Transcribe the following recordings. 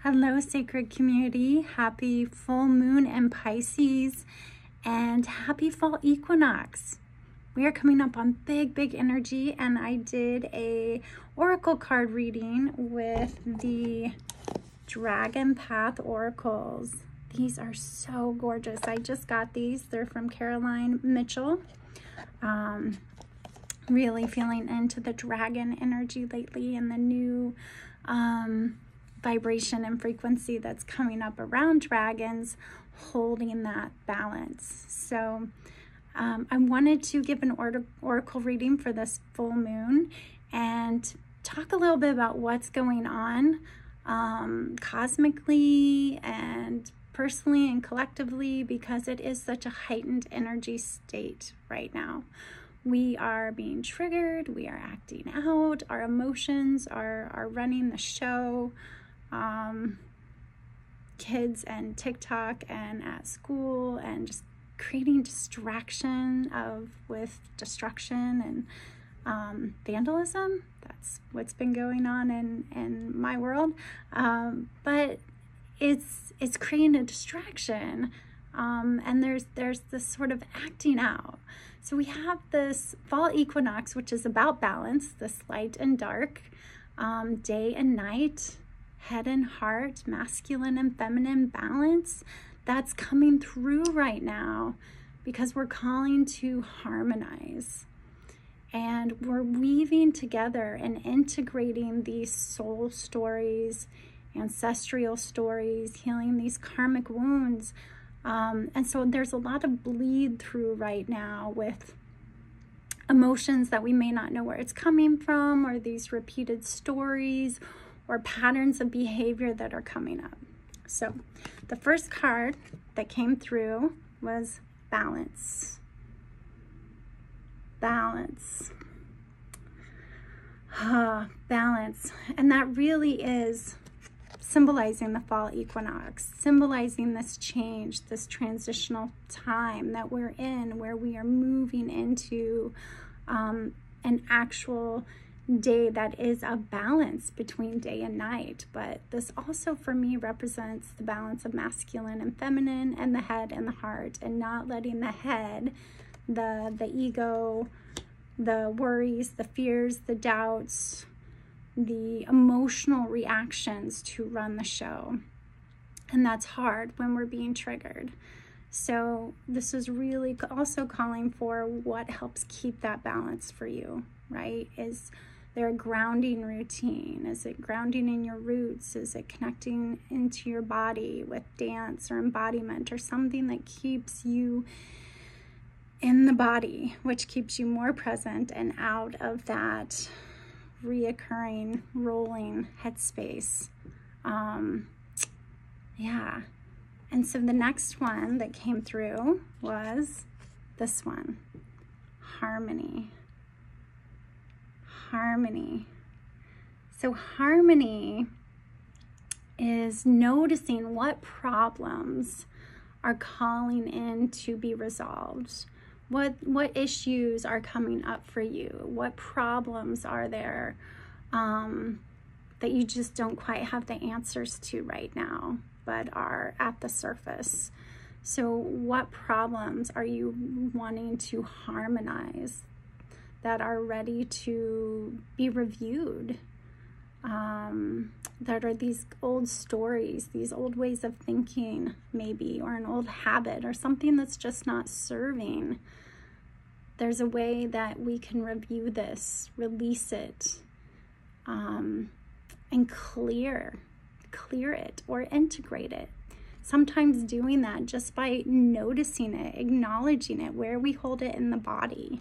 Hello, sacred community. Happy full moon in Pisces and happy fall equinox. We are coming up on big energy, and I did a oracle card reading with the Dragon Path oracles. These are so gorgeous. I just got these. They're from Caroline Mitchell. Really feeling into the dragon energy lately and the new vibration and frequency that's coming up around dragons, holding that balance. So I wanted to give an oracle reading for this full moon and talk a little bit about what's going on cosmically and personally and collectively, because it is such a heightened energy state right now. We are being triggered, we are acting out, our emotions are running the show. Kids and TikTok and at school, and just creating distraction with destruction and vandalism. That's what's been going on in my world. But it's creating a distraction, and there's this sort of acting out. So we have this fall equinox, which is about balance, this light and dark, day and night, head and heart, masculine and feminine balance. That's coming through right now because we're calling to harmonize. And we're weaving together and integrating these soul stories, ancestral stories, healing these karmic wounds. And so there's a lot of bleed through right now with emotions that we may not know where it's coming from, or these repeated stories or patterns of behavior that are coming up. So the first card that came through was balance. Balance. Balance. And that really is symbolizing the fall equinox, symbolizing this change, this transitional time that we're in, where we are moving into an actual day that is a balance between day and night. But this also for me represents the balance of masculine and feminine, and the head and the heart, and not letting the head, the ego, the worries, the fears, the doubts, the emotional reactions to run the show. And that's hard when we're being triggered. So this is really also calling for what helps keep that balance for you, right? Is there a grounding routine? Is it grounding in your roots? Is it connecting into your body with dance or embodiment, or something that keeps you in the body, which keeps you more present and out of that reoccurring, rolling headspace? Yeah. And so the next one that came through was this one, harmony. Harmony. So harmony is noticing what problems are calling in to be resolved. What issues are coming up for you? What problems are there that you just don't quite have the answers to right now, but are at the surface? So what problems are you wanting to harmonize that are ready to be reviewed? That are these old stories, these old ways of thinking maybe, or an old habit, or something that's just not serving. There's a way that we can review this, release it, and clear it or integrate it. Sometimes doing that just by noticing it, acknowledging it, where we hold it in the body.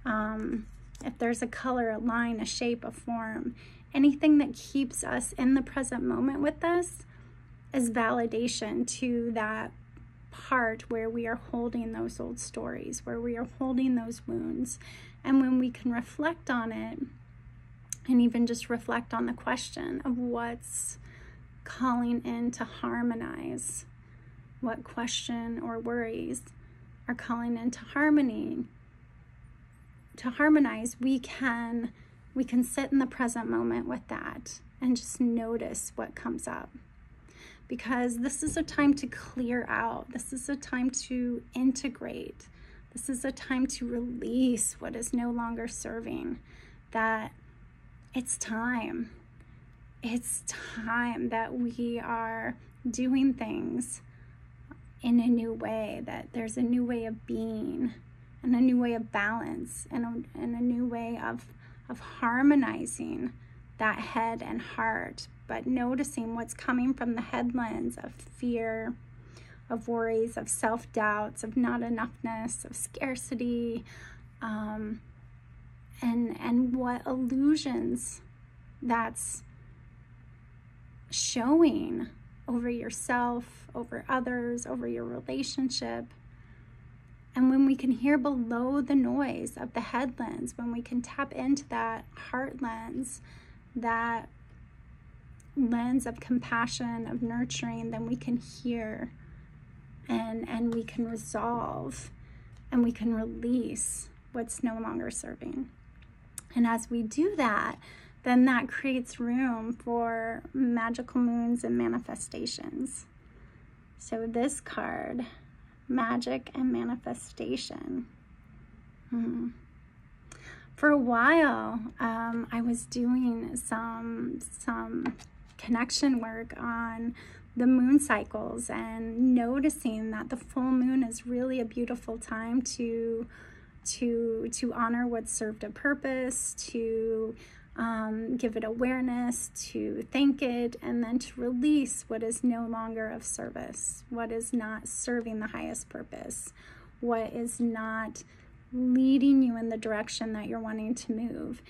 If there's a color, a line, a shape, a form, anything that keeps us in the present moment with this is validation to that part where we are holding those old stories, where we are holding those wounds. And when we can reflect on it, and even just reflect on the question of what's calling in to harmonize, what question or worries are calling into harmony, to harmonize, we can sit in the present moment with that and just notice what comes up. because this is a time to clear out. This is a time to integrate. This is a time to release what is no longer serving. That it's time. It's time that we are doing things in a new way, that there's a new way of being and a new way of balance and a new way of harmonizing that head and heart, but noticing what's coming from the head lens of fear, of worries, of self-doubts, of not enoughness, of scarcity, and what illusions that's showing over yourself, over others, over your relationship. And when we can hear below the noise of the head lens, when we can tap into that heart lens, that lens of compassion, of nurturing, then we can hear and we can resolve and we can release what's no longer serving. And as we do that, then that creates room for magical moons and manifestations. So this card, magic and manifestation. For a while, I was doing some connection work on the moon cycles and noticing that the full moon is really a beautiful time to honor what served a purpose, to give it awareness, to thank it, and then to release what is no longer of service, what is not serving the highest purpose, what is not leading you in the direction that you're wanting to move.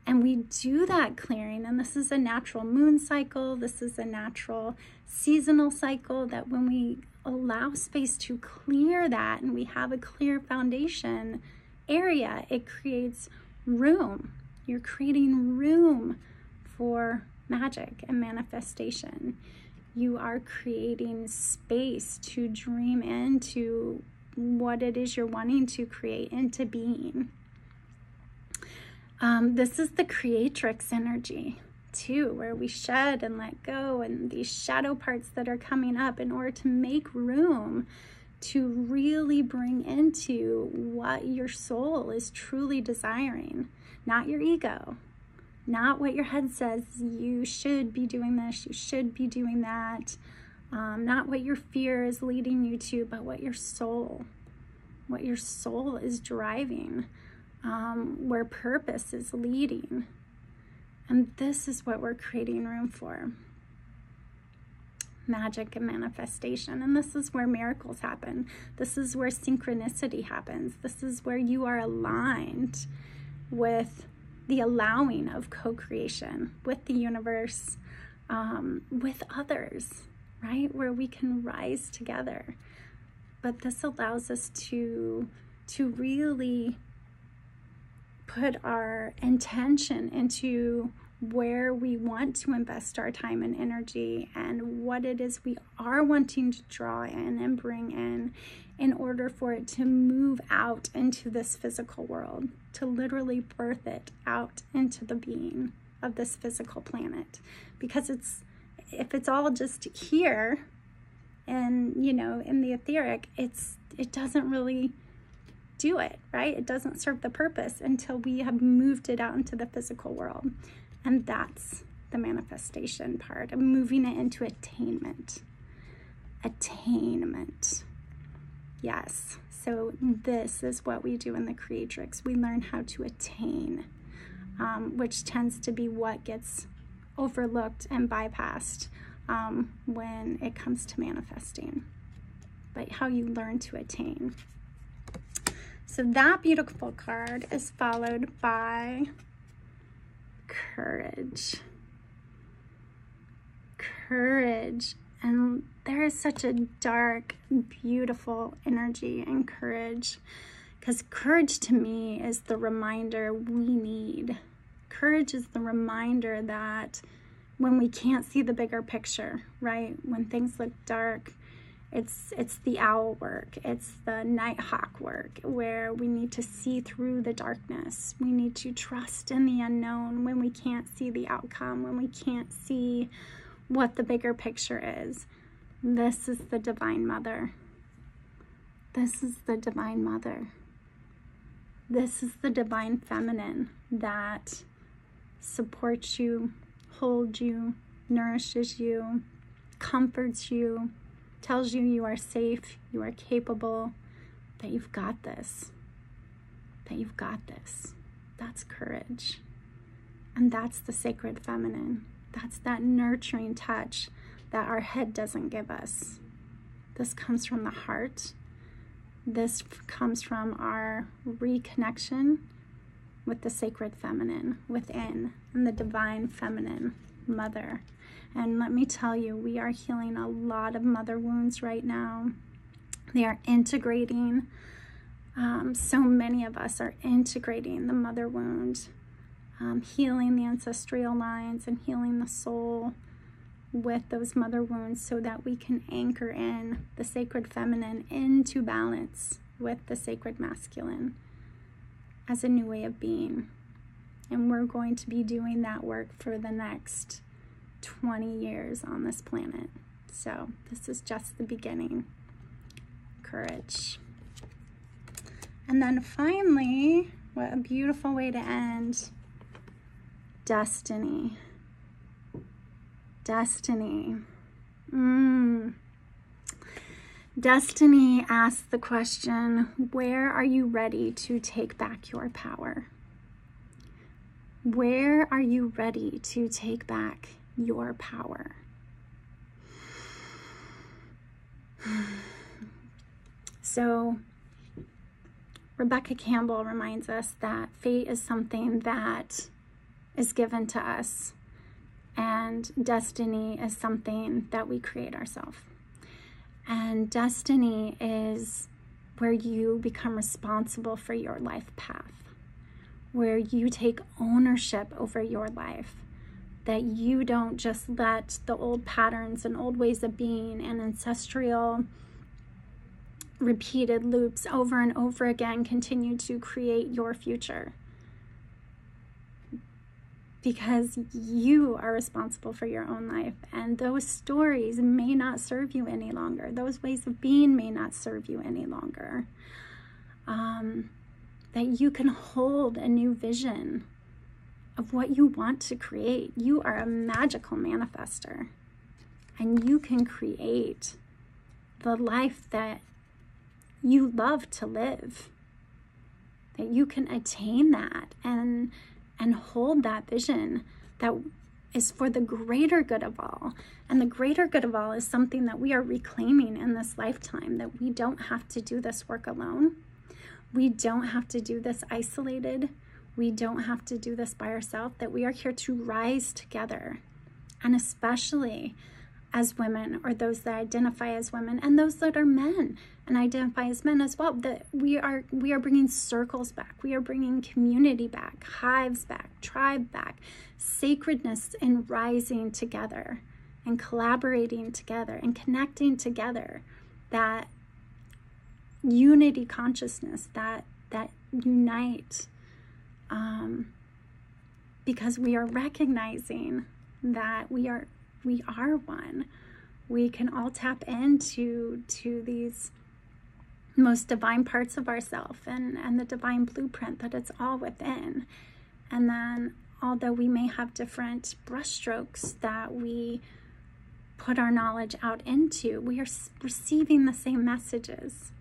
And we do that clearing, and this is a natural moon cycle, this is a natural seasonal cycle, that when we allow space to clear that and we have a clear foundation area, it creates room. You're creating room for magic and manifestation. You are creating space to dream into what it is you're wanting to create into being. This is the creatrix energy too, where we shed and let go, and these shadow parts that are coming up in order to make room to really bring into what your soul is truly desiring. Not your ego, not what your head says you should be doing this, you should be doing that, not what your fear is leading you to, but what your soul is driving, where purpose is leading. And this is what we're creating room for. Magic and manifestation. And this is where miracles happen. This is where synchronicity happens. This is where you are aligned with the allowing of co-creation with the universe, with others, right? Where we can rise together. But this allows us to really put our intention into where we want to invest our time and energy, and what it is we are wanting to draw in and bring in order for it to move out into this physical world, to literally birth it out into the being of this physical planet. Because if it's all just here and, in the etheric, it doesn't really do it, right? It doesn't serve the purpose until we have moved it out into the physical world. And that's the manifestation part of moving it into attainment. Attainment. Yes. So this is what we do in the Creatrix. We learn how to attain, which tends to be what gets overlooked and bypassed when it comes to manifesting. But how you learn to attain. So that beautiful card is followed by courage. Courage. And there is such a dark, beautiful energy in courage, because courage to me is the reminder we need. Courage is the reminder that when we can't see the bigger picture, right? When things look dark, it's the owl work, it's the nighthawk work, where we need to see through the darkness. We need to trust in the unknown when we can't see the outcome, when we can't see what the bigger picture is. This is the Divine Mother. This is the Divine Mother. This is the Divine Feminine that supports you, holds you, nourishes you, comforts you, tells you you are safe, you are capable, that you've got this, that you've got this. That's courage. And that's the sacred feminine. That's that nurturing touch that our head doesn't give us. This comes from the heart. This comes from our reconnection with the sacred feminine within and the divine feminine mother. And let me tell you, we are healing a lot of mother wounds right now. They are integrating. So many of us are integrating the mother wound, healing the ancestral lines and healing the soul with those mother wounds so that we can anchor in the sacred feminine into balance with the sacred masculine as a new way of being. And we're going to be doing that work for the next 20 years on this planet. So this is just the beginning. Courage. And then finally, what a beautiful way to end. Destiny. Destiny. Destiny asks the question, where are you ready to take back your power? Where are you ready to take back your power? So, Rebecca Campbell reminds us that fate is something that is given to us, and destiny is something that we create ourselves. And destiny is where you become responsible for your life path, where you take ownership over your life, that you don't just let the old patterns and old ways of being and ancestral repeated loops over and over again continue to create your future. Because you are responsible for your own life, and those stories may not serve you any longer. Those ways of being may not serve you any longer. That you can hold a new vision of what you want to create. You are a magical manifester, and you can create the life that you love to live. That you can attain that and hold that vision that is for the greater good of all. And the greater good of all is something that we are reclaiming in this lifetime, that we don't have to do this work alone. We don't have to do this isolated. We don't have to do this by ourselves, that we are here to rise together. And especially as women, or those that identify as women, and those that are men and identify as men as well, that we are bringing circles back. We are bringing community back, hives back, tribe back, sacredness and rising together and collaborating together and connecting together. That unity consciousness, that unite, because we are recognizing that we are one. We can all tap into these most divine parts of ourselves and the divine blueprint that it's all within. And then, although we may have different brushstrokes that we put our knowledge out into, we are receiving the same messages.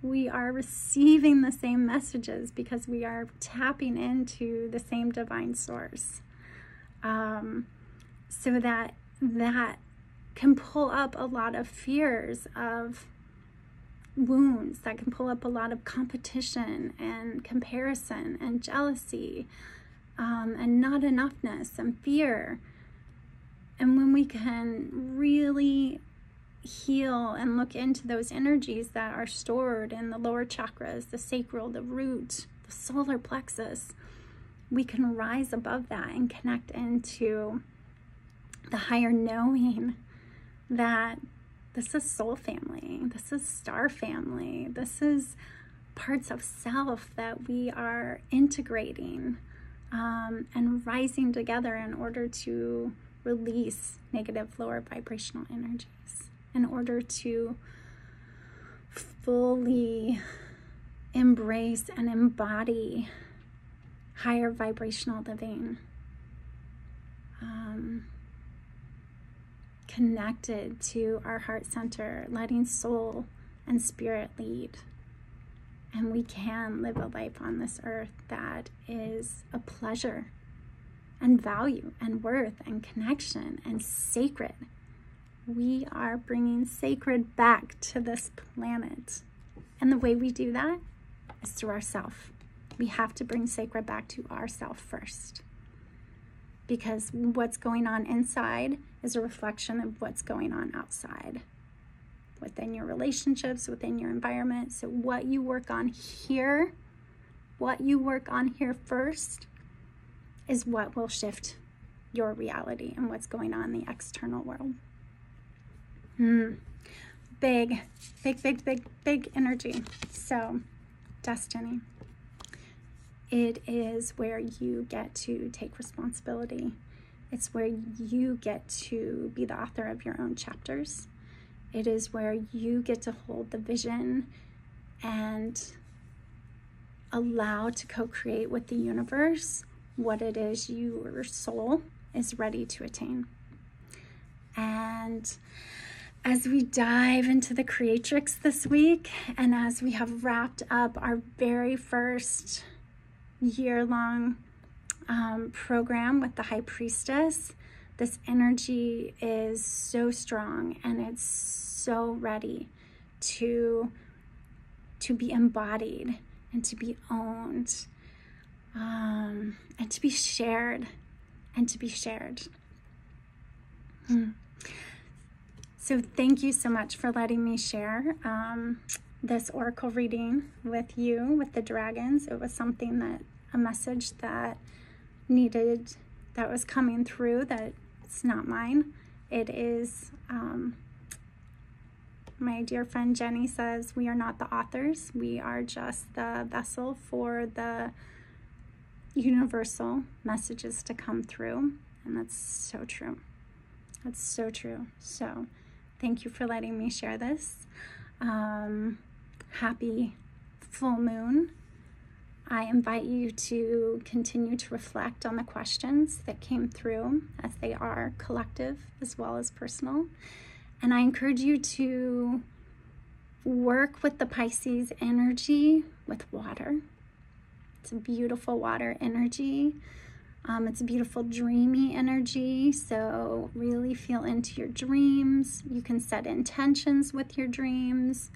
We are receiving the same messages because we are tapping into the same divine source. So that can pull up a lot of fears of wounds, that can pull up a lot of competition and comparison and jealousy, and not enoughness and fear. And when we can really heal and look into those energies that are stored in the lower chakras, the sacral, the root, the solar plexus, we can rise above that and connect into the higher knowing that this is soul family, this is star family, this is parts of self that we are integrating and rising together in order to release negative lower vibrational energies in order to fully embrace and embody higher vibrational living, connected to our heart center, letting soul and spirit lead. And we can live a life on this earth that is a pleasure and value and worth and connection and sacred. We are bringing sacred back to this planet. And the way we do that is through ourself. We have to bring sacred back to ourself first. Because what's going on inside is a reflection of what's going on outside. Within your relationships, within your environment. So what you work on here first is what will shift your reality and what's going on in the external world. Big energy. So, destiny. It is where you get to take responsibility. It's where you get to be the author of your own chapters. It is where you get to hold the vision and allow to co-create with the universe what it is your soul is ready to attain. And as we dive into the Creatrix this week, and as we have wrapped up our very first year-long program with the High Priestess, this energy is so strong and it's so ready to be embodied and to be owned, and to be shared So thank you so much for letting me share this oracle reading with you, with the dragons. It was something a message that was coming through, that it's not mine. It is, my dear friend Jenny says, we are not the authors. We are just the vessel for the universal messages to come through. And that's so true. That's so true. So thank you for letting me share this. Happy full moon. I invite you to continue to reflect on the questions that came through, as they are collective as well as personal. And I encourage you to work with the Pisces energy with water. It's a beautiful water energy. It's a beautiful dreamy energy. So really feel into your dreams. You can set intentions with your dreams,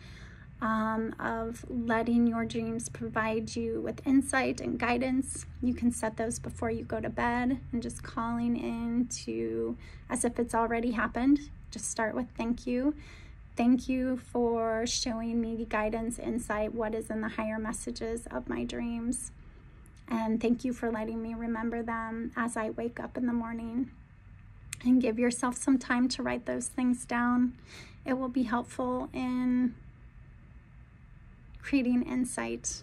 of letting your dreams provide you with insight and guidance. You can set those before you go to bed and just calling in to, as if it's already happened. Just start with thank you. Thank you for showing me guidance, insight, what is in the higher messages of my dreams. And thank you for letting me remember them as I wake up in the morning. And give yourself some time to write those things down. It will be helpful in creating insight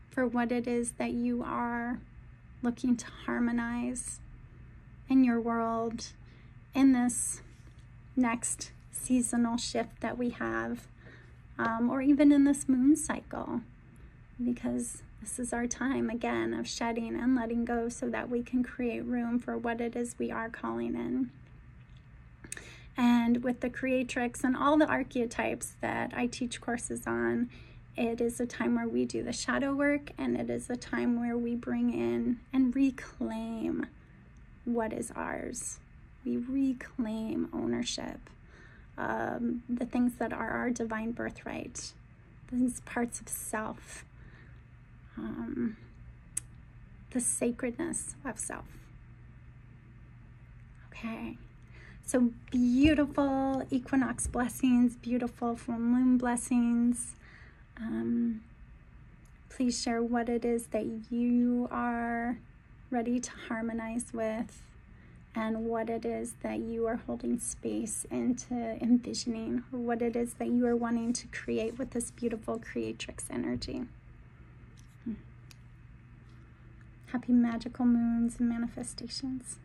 for what it is that you are looking to harmonize in your world in this next seasonal shift that we have, or even in this moon cycle, because this is our time again of shedding and letting go so that we can create room for what it is we are calling in. And with the Creatrix and all the archetypes that I teach courses on, it is a time where we do the shadow work, and it is a time where we bring in and reclaim what is ours. We reclaim ownership, the things that are our divine birthright, these parts of self, the sacredness of self. Okay, so beautiful equinox blessings, beautiful full moon blessings. Please share what it is that you are ready to harmonize with, and what it is that you are holding space into envisioning, or what it is that you are wanting to create with this beautiful Creatrix energy. Happy magical moons and manifestations.